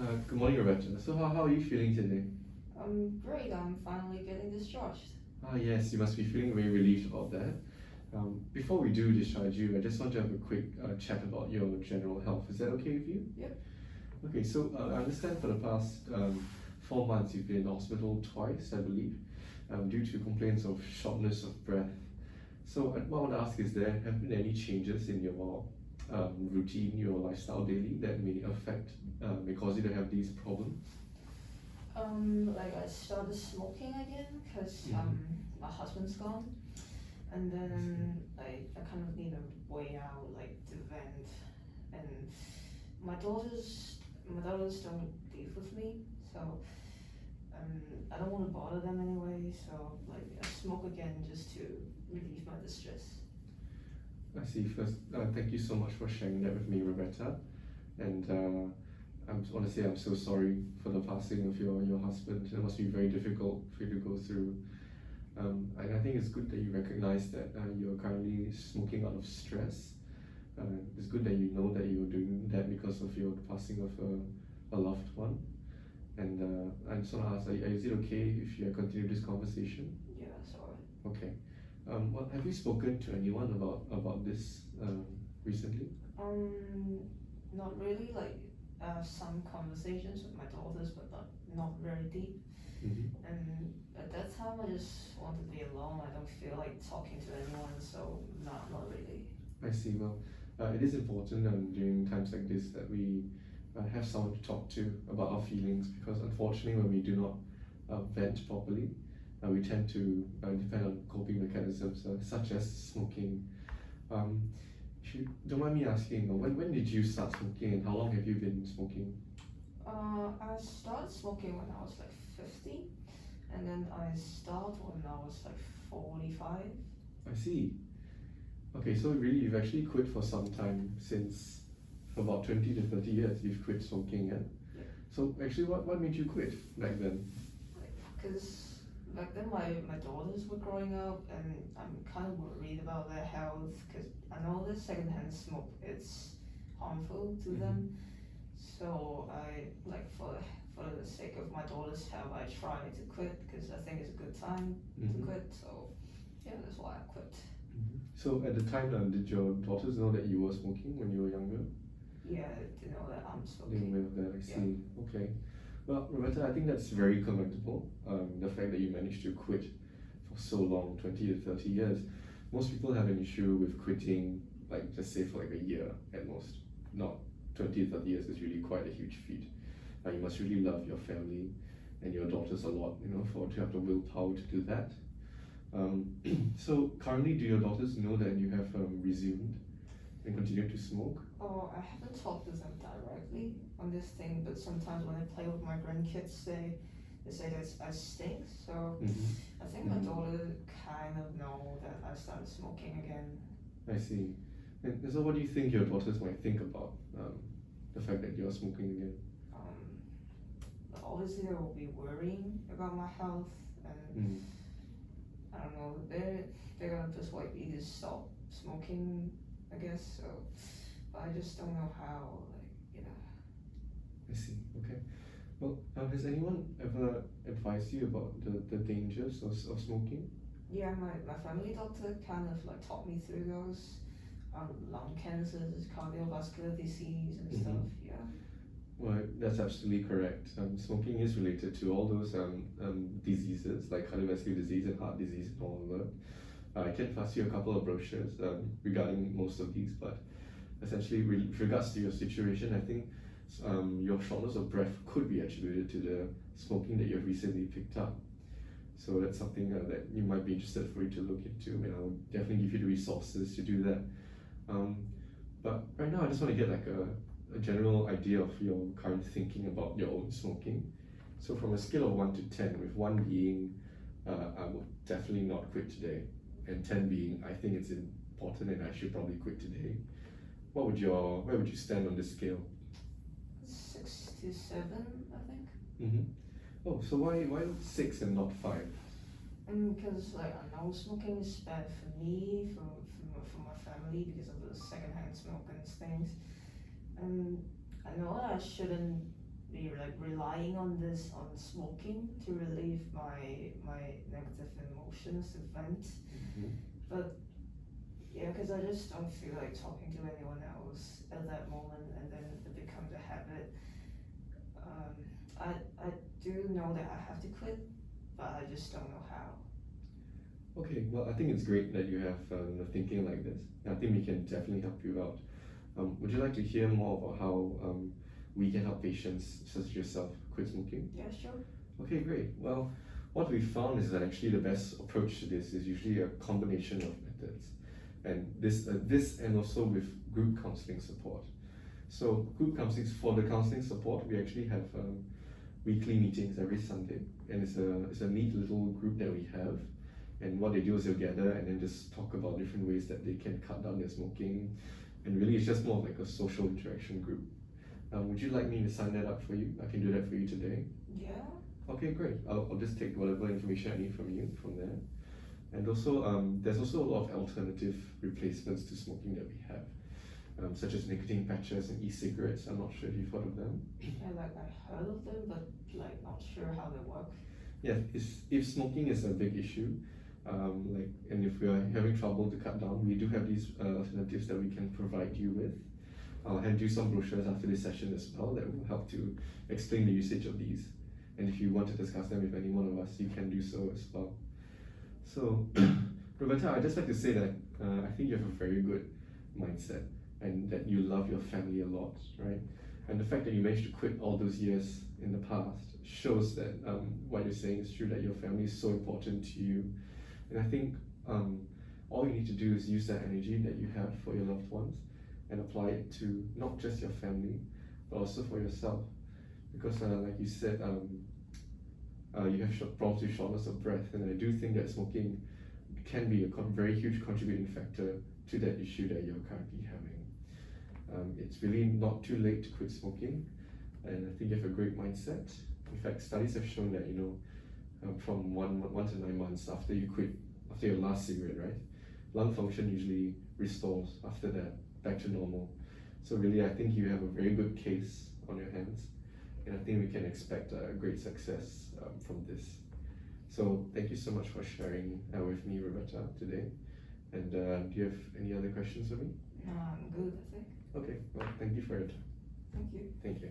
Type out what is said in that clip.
Good morning, Rebecca. So, how are you feeling today? Great, I'm finally getting discharged. Ah, yes, you must be feeling very relieved about that. Before we do discharge you, I just want to have a quick chat about your general health. Is that okay with you? Yep. Okay, so I understand for the past 4 months you've been in hospital twice, I believe, due to complaints of shortness of breath. So, what I want to ask is there have been any changes in your routine, your lifestyle daily that may cause you to have these problems? Like I started smoking again because Mhm. my husband's gone, and then I kind of need a way out, like to vent. And my daughters don't live with me, so I don't want to bother them anyway. So like I smoke again just to relieve my distress. I see. First, thank you so much for sharing that with me, Roberta. And honestly, I'm so sorry for the passing of your husband. It must be very difficult for you to go through. And I think it's good that you recognize that you're currently smoking out of stress. It's good that you know that you're doing that because of your passing of a loved one. And I just want to ask, is it okay if you continue this conversation? Yeah, sorry. Okay. Have you spoken to anyone about this recently? Um, Not really. Like some conversations with my daughters, but not very deep. Mm-hmm. And at that time, I just want to be alone. I don't feel like talking to anyone, so not really. I see. Well, it is important during times like this that we have someone to talk to about our feelings because unfortunately, when we do not vent properly, we tend to depend on coping mechanisms such as smoking. Um, if you don't mind me asking, when did you start smoking and how long have you been smoking? I started smoking when I was like 50, and then I stopped when I was like 45. I see. Okay, so really you've actually quit for some time since for about 20 to 30 years you've quit smoking, yeah? Yeah. So actually what made you quit back then? Because back then my daughters were growing up, and I'm kind of worried about their health because I know the secondhand smoke it's harmful to them. So I like for the sake of my daughter's health, I tried to quit because I think it's a good time to quit. So yeah, that's why I quit. So at the time, did your daughters know that you were smoking when you were younger? Yeah, they know that I'm They smoking. were aware of that, I see. Okay. Well, Roberta, I think that's very commendable. The fact that you managed to quit for so long, 20 to 30 years. Most people have an issue with quitting, like just say for like a year at most. Not 20 to 30 years is really quite a huge feat. You must really love your family and your daughters a lot, for to have the willpower to do that. So currently, do your daughters know that you have resumed and continue to smoke? Oh, I haven't talked to them directly on this thing, but sometimes when I play with my grandkids, they say that I stink. So I think my daughter kind of know that I started smoking again. I see. And so, what do you think your daughters might think about the fact that you're smoking again? Obviously, they will be worrying about my health, and I don't know. They're gonna persuade me to stop smoking, I guess. So, but I just don't know how. I see. Okay. Well, has anyone ever advised you about the dangers of smoking? Yeah, my family doctor kind of like taught me through those lung cancers, cardiovascular disease, and stuff. Yeah. Well, that's absolutely correct. Smoking is related to all those diseases like cardiovascular disease and heart disease and all of that. I can pass you a couple of brochures regarding most of these, but essentially, with regards to your situation, I think your shortness of breath could be attributed to the smoking that you've recently picked up. So that's something that you might be interested for you to look into, and I would definitely give you the resources to do that. But right now, I just want to get like a general idea of your current thinking about your own smoking. So from a scale of 1 to 10, with 1 being I would definitely not quit today, and 10 being I think it's important and I should probably quit today, where would you stand on this scale? 6 to 7, I think. Oh, so why 6 and not 5? Because like I know smoking is bad for me, for my family because of the secondhand smoke and things. And I know I shouldn't be like relying on this on smoking to relieve my negative emotions to vent. Mhm. But yeah, because I just don't feel like talking to anyone else at that moment, and then it becomes a habit. Um, I do know that I have to quit, but I just don't know how. Okay, well, I think it's great that you have thinking like this. I think we can definitely help you out. Would you like to hear more about how we can help patients such as yourself quit smoking? Yeah, sure. Okay, great. Well, what we found is that actually the best approach to this is usually a combination of methods, and this and also with group counseling support. So group counseling, for the counseling support, we actually have weekly meetings every Sunday, and it's a neat little group that we have. And what they do is they'll gather and then just talk about different ways that they can cut down their smoking, and really it's just more of like a social interaction group. Would you like me to sign that up for you? I can do that for you today. Yeah. Okay, great. I'll just take whatever information I need from you from there. And also, there's also a lot of alternative replacements to smoking that we have, such as nicotine patches and e-cigarettes. I'm not sure if you've heard of them. Yeah, like I heard of them, but like not sure how they work. Yeah, if smoking is a big issue, and if we are having trouble to cut down, we do have these alternatives that we can provide you with. I'll hand you some brochures after this session as well that will help to explain the usage of these. And if you want to discuss them with any one of us, you can do so as well. So, Roberta, I'd just like to say that I think you have a very good mindset and that you love your family a lot, right? And the fact that you managed to quit all those years in the past shows that what you're saying is true, that your family is so important to you. And I think all you need to do is use that energy that you have for your loved ones and apply it to not just your family, but also for yourself. Because like you said, you have problems with shortness of breath, and I do think that smoking can be a very huge contributing factor to that issue that you're currently having. It's really not too late to quit smoking, and I think you have a great mindset. In fact, studies have shown that from 1 to 9 months after you quit, after your last cigarette, right, lung function usually restores after that back to normal. So really, I think you have a very good case on your hands, and I think we can expect a great success from this. So thank you so much for sharing with me, Roberta, today. And do you have any other questions for me? No, I'm good, I think. Okay, well, thank you for your time. Thank you. Thank you.